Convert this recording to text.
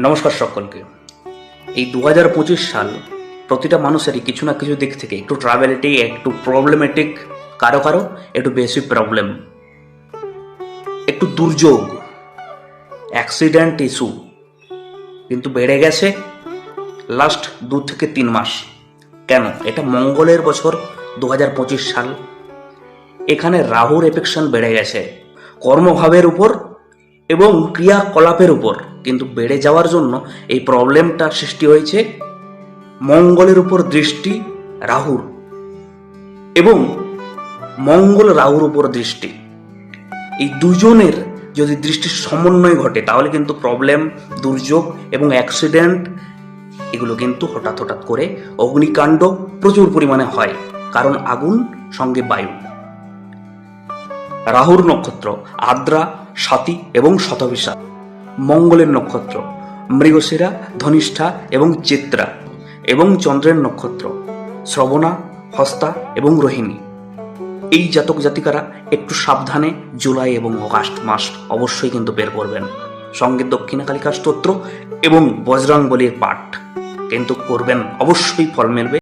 নমস্কার সকলকে। এই 2025 সাল প্রতিটা মানুষেরই কিছু না কিছু দিক থেকে একটু ট্রাভেলিটি, একটু প্রবলেমেটিক, কারো কারো একটু বেশি প্রবলেম, একটু দুর্যোগ, অ্যাক্সিডেন্ট ইস্যু কিন্তু বেড়ে গেছে লাস্ট 2 থেকে 3 মাস। কেন? এটা মঙ্গলের বছর 2025 সাল। এখানে রাহুর এফেকশন বেড়ে গেছে কর্মভাবের উপর এবং ক্রিয়াকলাপের উপর, কিন্তু বেড়ে যাওয়ার জন্য এই প্রবলেমটা সৃষ্টি হয়েছে মঙ্গলের উপর দৃষ্টি রাহুর, এবং মঙ্গল রাহুর উপর দৃষ্টি, এই দুজনের যদি দৃষ্টির সমন্বয় ঘটে তাহলে কিন্তু প্রবলেম, দুর্যোগ এবং অ্যাক্সিডেন্ট এগুলো কিন্তু হঠাৎ হঠাৎ করে অগ্নিকাণ্ড প্রচুর পরিমাণে হয়, কারণ আগুন সঙ্গে বায়ু। রাহুর নক্ষত্র আদ্রা, স্বাতী এবং শতভিষা। মঙ্গলের নক্ষত্র মৃগশিরা, ধনিষ্ঠা এবং চিত্রা, এবং চন্দ্রের নক্ষত্র শ্রবণা, হস্তা এবং রোহিণী। এই জাতক জাতিকারা একটু সাবধানে জুলাই এবং অগাস্ট মাস অবশ্যই কিন্তু বের করবেন, সঙ্গে দক্ষিণাকালিকা স্তোত্র এবং বজরংবলীর পাঠ কিন্তু করবেন, অবশ্যই ফল মিলবে।